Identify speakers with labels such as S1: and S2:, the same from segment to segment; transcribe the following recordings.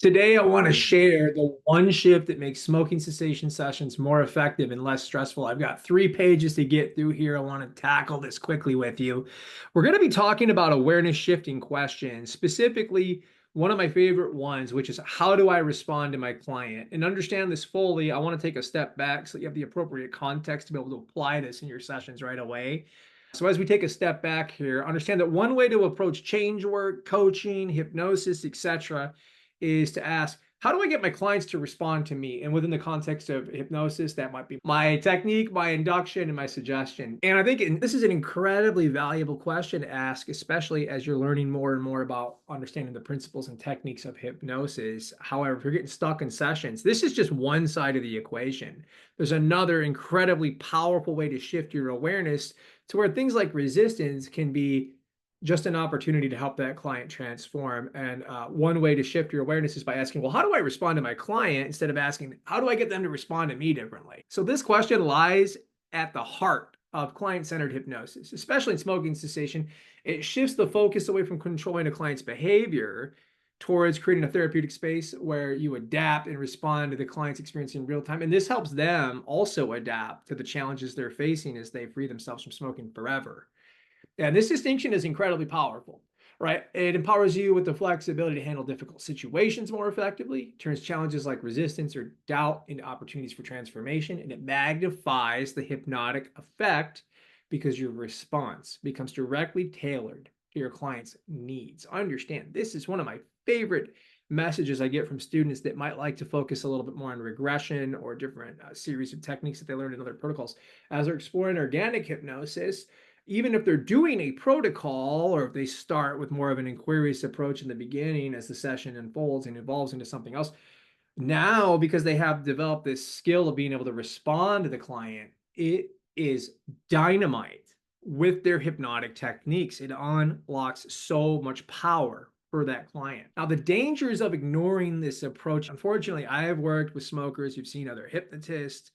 S1: Today, I want to share the one shift that makes smoking cessation sessions more effective and less stressful. I've got 3 pages to get through here. I want to tackle this quickly with you. We're going to be talking about awareness shifting questions, specifically one of my favorite ones, which is how do I respond to my client? And understand this fully, I want to take a step back so that you have the appropriate context to be able to apply this in your sessions right away. So as we take a step back here, understand that one way to approach change work, coaching, hypnosis, etc., is to ask, how do I get my clients to respond to me? And within the context of hypnosis, that might be my technique, my induction, and my suggestion. And I think this is an incredibly valuable question to ask, especially as you're learning more and more about understanding the principles and techniques of hypnosis. However, if you're getting stuck in sessions, this is just one side of the equation. There's another incredibly powerful way to shift your awareness to where things like resistance can be just an opportunity to help that client transform. And one way to shift your awareness is by asking, well, how do I respond to my client instead of asking, how do I get them to respond to me differently? So this question lies at the heart of client-centered hypnosis, especially in smoking cessation. It shifts the focus away from controlling a client's behavior towards creating a therapeutic space where you adapt and respond to the client's experience in real time. And this helps them also adapt to the challenges they're facing as they free themselves from smoking forever. And this distinction is incredibly powerful, right? It empowers you with the flexibility to handle difficult situations more effectively, turns challenges like resistance or doubt into opportunities for transformation, and it magnifies the hypnotic effect because your response becomes directly tailored to your client's needs. Understand, this is one of my favorite messages I get from students that might like to focus a little bit more on regression or different series of techniques that they learned in other protocols. As they're exploring organic hypnosis, even if they're doing a protocol, or if they start with more of an inquiries approach in the beginning as the session unfolds and evolves into something else, now because they have developed this skill of being able to respond to the client, it is dynamite with their hypnotic techniques. It unlocks so much power for that client. Now, the dangers of ignoring this approach, unfortunately, I have worked with smokers who've seen other hypnotists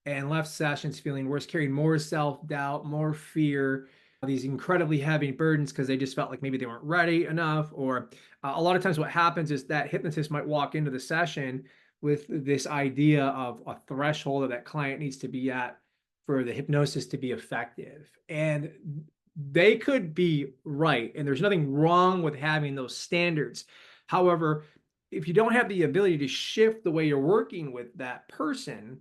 S1: and left sessions feeling worse, carrying more self-doubt, more fear, these incredibly heavy burdens because they just felt like maybe they weren't ready enough. Or a lot of times what happens is that hypnotist might walk into the session with this idea of a threshold that that client needs to be at for the hypnosis to be effective. And they could be right. And there's nothing wrong with having those standards. However, if you don't have the ability to shift the way you're working with that person,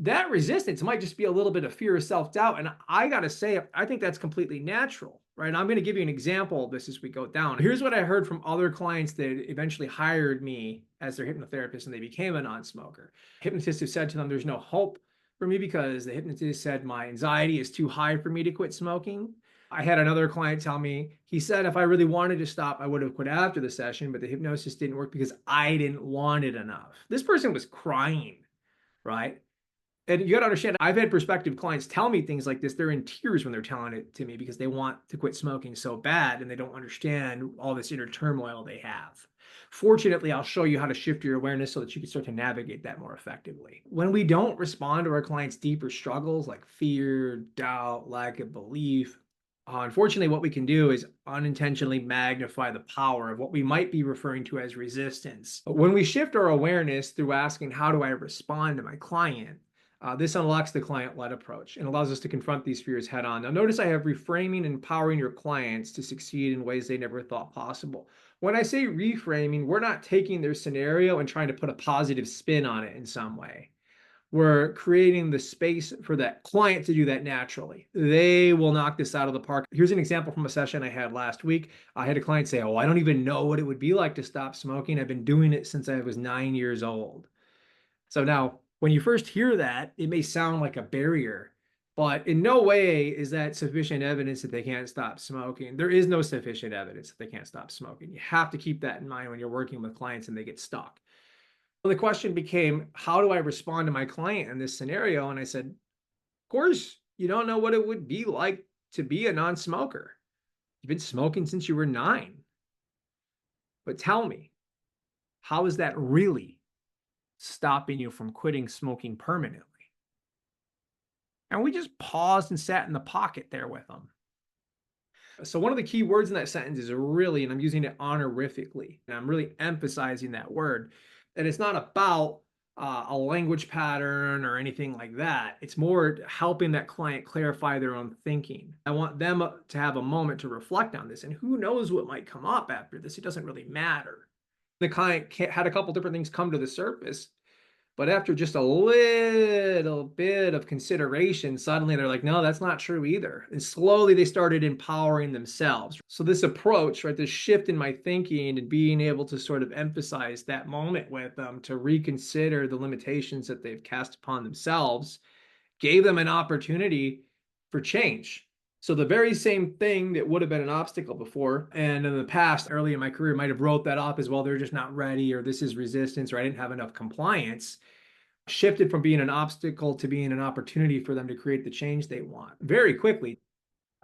S1: that resistance might just be a little bit of fear of self-doubt. And I got to say, I think that's completely natural, right? And I'm going to give you an example of this as we go down. Here's what I heard from other clients that eventually hired me as their hypnotherapist and they became a non-smoker. Hypnotists have said to them, there's no hope for me because the hypnotist said my anxiety is too high for me to quit smoking. I had another client tell me, he said, if I really wanted to stop, I would have quit after the session, but the hypnosis didn't work because I didn't want it enough. This person was crying, right? And you got to understand, I've had prospective clients tell me things like this. They're in tears when they're telling it to me because they want to quit smoking so bad and they don't understand all this inner turmoil they have. Fortunately, I'll show you how to shift your awareness so that you can start to navigate that more effectively. When we don't respond to our clients' deeper struggles like fear, doubt, lack of belief, unfortunately, what we can do is unintentionally magnify the power of what we might be referring to as resistance. When we shift our awareness through asking, how do I respond to my client? This unlocks the client-led approach and allows us to confront these fears head on. Now, notice I have reframing and empowering your clients to succeed in ways they never thought possible. When I say reframing, we're not taking their scenario and trying to put a positive spin on it in some way. We're creating the space for that client to do that naturally. They will knock this out of the park. Here's an example from a session I had last week. I had a client say, oh, I don't even know what it would be like to stop smoking. I've been doing it since I was 9 years old. So now, when you first hear that, it may sound like a barrier, but in no way is that sufficient evidence that they can't stop smoking. There is no sufficient evidence that they can't stop smoking. You have to keep that in mind when you're working with clients and they get stuck. Well, the question became, how do I respond to my client in this scenario? And I said, of course, you don't know what it would be like to be a non-smoker. You've been smoking since you were 9. But tell me, how is that really stopping you from quitting smoking permanently? And we just paused and sat in the pocket there with them. So one of the key words in that sentence is really, and I'm using it honorifically, and I'm really emphasizing that word. And it's not about a language pattern or anything like that. It's more helping that client clarify their own thinking. I want them to have a moment to reflect on this, and who knows what might come up after this. It doesn't really matter. The client had a couple different things come to the surface, but after just a little bit of consideration, suddenly they're like, no, that's not true either. And slowly they started empowering themselves. So this approach, right, this shift in my thinking and being able to sort of emphasize that moment with them to reconsider the limitations that they've cast upon themselves, gave them an opportunity for change. So the very same thing that would have been an obstacle before, and in the past, early in my career, might have wrote that off as, well, they're just not ready, or this is resistance, or I didn't have enough compliance, shifted from being an obstacle to being an opportunity for them to create the change they want very quickly.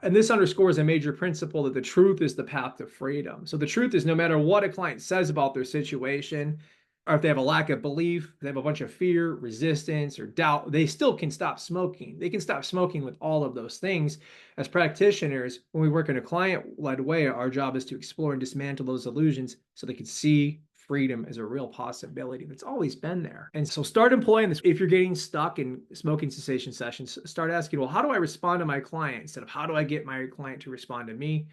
S1: And this underscores a major principle that the truth is the path to freedom. So the truth is, no matter what a client says about their situation, or if they have a lack of belief, they have a bunch of fear, resistance, or doubt, they still can stop smoking. They can stop smoking with all of those things. As practitioners, when we work in a client-led way, our job is to explore and dismantle those illusions so they can see freedom as a real possibility that's always been there. And so start employing this. If you're getting stuck in smoking cessation sessions, start asking, well, how do I respond to my client instead of how do I get my client to respond to me?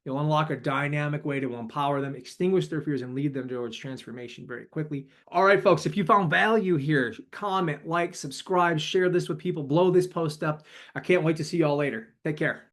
S1: You'll unlock a dynamic way to empower them, extinguish their fears, and lead them towards transformation very quickly. All right, folks, if you found value here, comment, like, subscribe, share this with people, blow this post up. I can't wait to see you all later. Take care.